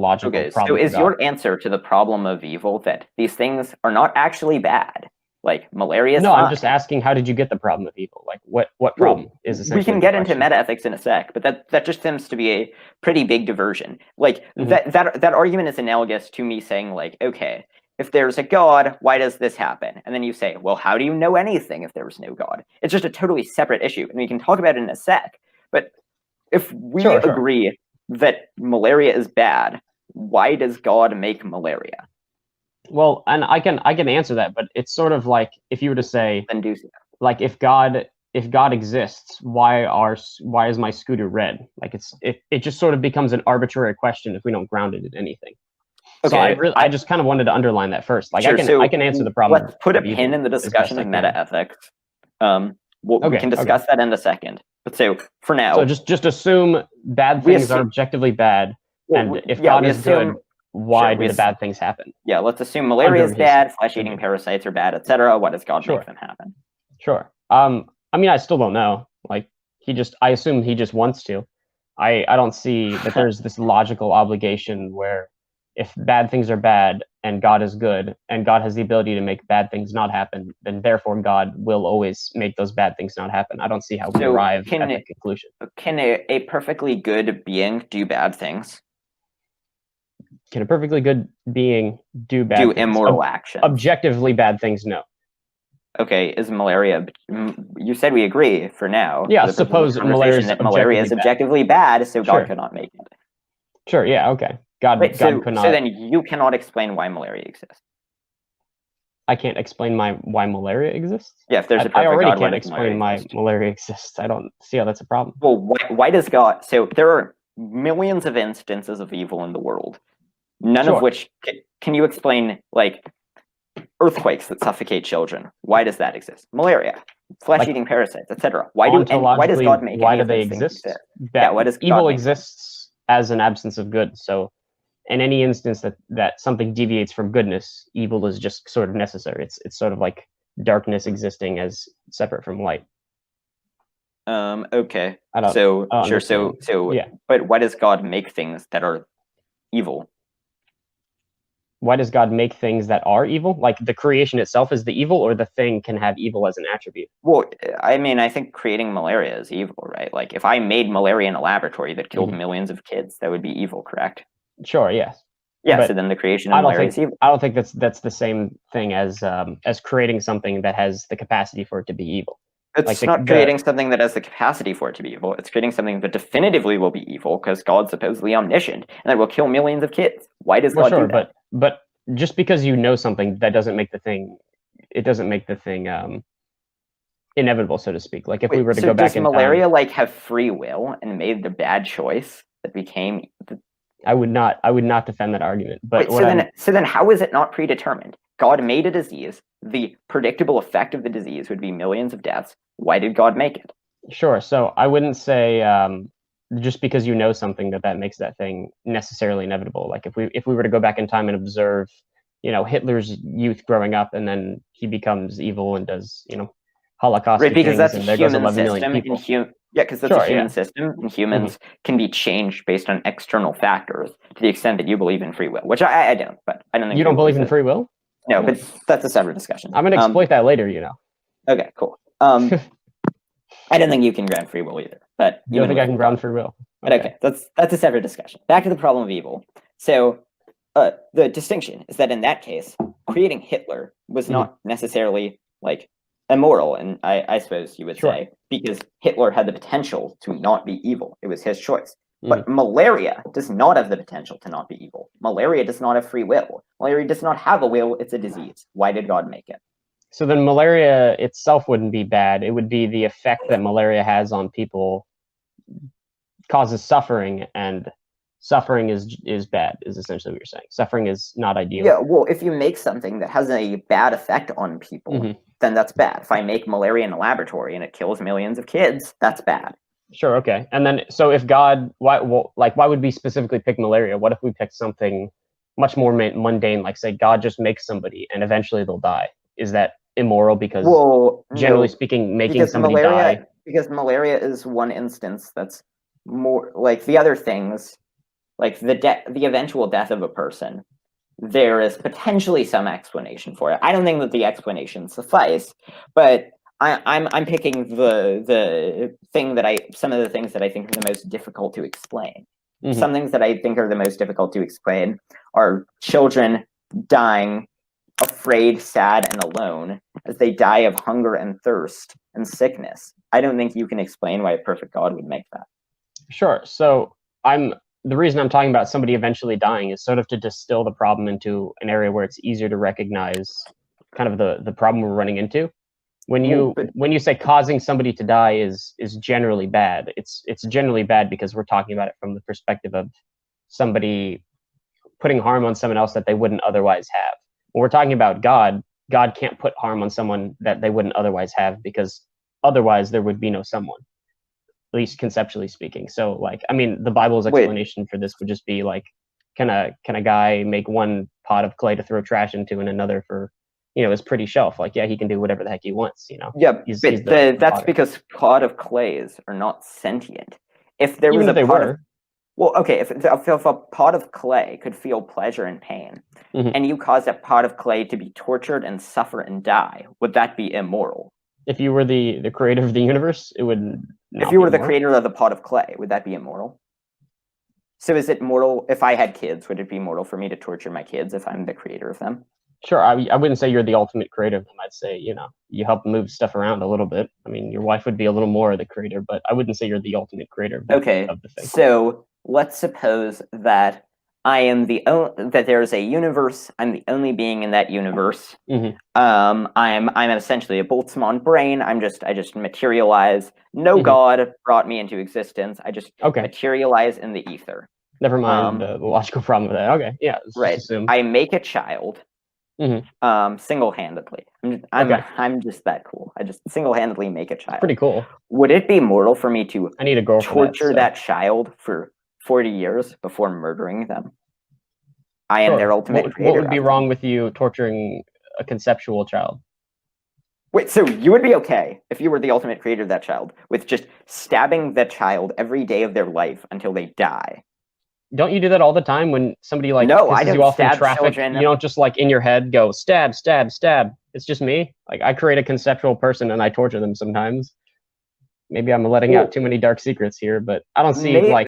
logical Okay, problem. so is your answer to the problem of evil that these things are not actually bad? Like malaria is No, fine. I'm just asking, how did you get the problem of evil? Like, what problem is essentially we can the get question. into metaethics in a sec, but that just seems to be a pretty big diversion. Like that argument is analogous to me saying like, okay, if there's a God, why does this happen? And then you say, well, how do you know anything if there was no God? It's just a totally separate issue, and we can talk about it in a sec. But if we agree that malaria is bad, why does God make malaria? Well, and I can answer that, but it's sort of like if you were to say, like if God exists, why is my scooter red? Like it just sort of becomes an arbitrary question if we don't ground it in anything. Okay, so I just kind of wanted to underline that first. Like I can answer the problem. Let's put a pin in the discussion of metaethics. We can discuss that in a second. But so for now, so just assume bad things are objectively bad, and if God is good, why do the bad things happen? Yeah, let's assume malaria is bad, flesh-eating parasites are bad, etc. Why does God make them happen? Sure. I mean, I still don't know. Like I assume he just wants to. I don't see that there's this logical obligation where if bad things are bad and God is good and God has the ability to make bad things not happen, then therefore God will always make those bad things not happen. I don't see how we arrive at that conclusion. Can a perfectly good being do bad things? Can a perfectly good being do bad things? Immoral actions? Objectively bad things, no. Okay, is malaria... You said we agree for now. Yeah, suppose malaria is objectively bad, so God could not make it. Sure, yeah, okay. God could not... So then you cannot explain why malaria exists. I can't explain why malaria exists? Yeah, if there's a perfect I already God, can't explain why malaria exists. I don't see how that's a problem. Well, why does God... So there are millions of instances of evil in the world, none of which... Can you explain, like, earthquakes that suffocate children? Why does that exist? Malaria, flesh-eating parasites, etc. Why does God make why do they exist? Why does evil exists as an absence of good, so in any instance that something deviates from goodness, evil is just sort of necessary. It's sort of like darkness existing as separate from light. Okay. But why does God make things that are evil? Why does God make things that are evil? Like the creation itself is the evil, or the thing can have evil as an attribute? Well, I mean, I think creating malaria is evil, right? Like if I made malaria in a laboratory that killed millions of kids, that would be evil, correct? Sure, yes. Yeah, but so then the creation of malaria is evil. I don't think that's the same thing as creating something that has the capacity for it to be evil. It's not creating something that has the capacity for it to be evil. It's creating something that definitively will be evil because God's supposedly omniscient and that will kill millions of kids. Why does God do that? But just because you know something, that doesn't make the thing. It doesn't make the thing inevitable, so to speak. Like if we were to go back in time, does malaria like have free will and made the bad choice that became? I would not defend that argument. But so then how is it not predetermined? God made a disease. The predictable effect of the disease would be millions of deaths. Why did God make it? Sure. So I wouldn't say just because you know something that makes that thing necessarily inevitable. Like if we were to go back in time and observe, Hitler's youth growing up, and then he becomes evil and does, Holocaust because that's and a there goes human 11 million system. people. Because that's a human system, and humans can be changed based on external factors to the extent that you believe in free will, which I don't. But I don't think you don't believe in free will. No, but that's a separate discussion. I'm going to exploit that later, Okay, cool. I don't think you can ground free will either. But you don't think I can ground free will? Okay, that's a separate discussion. Back to the problem of evil. So the distinction is that in that case, creating Hitler was not necessarily like immoral, and I suppose you would say, because Hitler had the potential to not be evil. It was his choice. But malaria does not have the potential to not be evil. Malaria does not have free will. Malaria does not have a will. It's a disease. Why did God make it? So then malaria itself wouldn't be bad. It would be the effect that malaria has on people causes suffering, and suffering is bad, is essentially what you're saying. Suffering is not ideal. Yeah, well, if you make something that has a bad effect on people, then that's bad. If I make malaria in a laboratory and it kills millions of kids, that's bad. Sure, okay. And then, so if God, why would we specifically pick malaria? What if we picked something much more mundane, like say God just makes somebody and eventually they'll die? Is that immoral? Because generally speaking, making somebody die... Because malaria is one instance that's more, like the other things, like the eventual death of a person, there is potentially some explanation for it. I don't think that the explanation suffice, but I'm picking some of the things that I think are the most difficult to explain. Mhm. Some things that I think are the most difficult to explain are children dying afraid, sad, and alone as they die of hunger and thirst and sickness. I don't think you can explain why a perfect God would make that. Sure. So the reason I'm talking about somebody eventually dying is sort of to distill the problem into an area where it's easier to recognize kind of the problem we're running into. When you say causing somebody to die is generally bad, it's generally bad because we're talking about it from the perspective of somebody putting harm on someone else that they wouldn't otherwise have. When we're talking about God can't put harm on someone that they wouldn't otherwise have, because otherwise there would be no someone, at least conceptually speaking. So, like, I mean, the Bible's explanation for this would just be like, can a guy make one pot of clay to throw trash into and another for, his pretty shelf? Like, yeah, he can do whatever the heck he wants, Yeah, he's that's because pot of clays are not sentient. If there was Even if they were. Well, okay, if a pot of clay could feel pleasure and pain, and you caused a pot of clay to be tortured and suffer and die, would that be immoral? If you were the creator of the universe, it would not If you were the immoral. creator of the pot of clay, would that be immoral? So is it mortal, if I had kids, would it be mortal for me to torture my kids if I'm the creator of them? Sure, I wouldn't say you're the ultimate creator of them. I'd say, you help move stuff around a little bit. I mean, your wife would be a little more the creator, but I wouldn't say you're the ultimate creator of the thing. So let's suppose that I am that there's a universe. I'm the only being in that universe. I'm essentially a Boltzmann brain. I just materialize. No God brought me into existence. I just materialize in the ether. Never mind the logical problem with that. Okay, yeah, right. I make a child. Single-handedly. I'm just that cool. I just single-handedly make a child. Pretty cool. Would it be mortal for me to I need a girl torture that child for 40 years before murdering them? I am their ultimate creator. What would be wrong with you torturing a conceptual child? Wait, so you would be okay if you were the ultimate creator of that child with just stabbing that child every day of their life until they die? Don't you do that all the time when somebody pisses you off in traffic? Children. You don't just in your head go stab, stab, stab. It's just me. Like, I create a conceptual person and I torture them sometimes. Maybe I'm letting out too many dark secrets here, but I don't see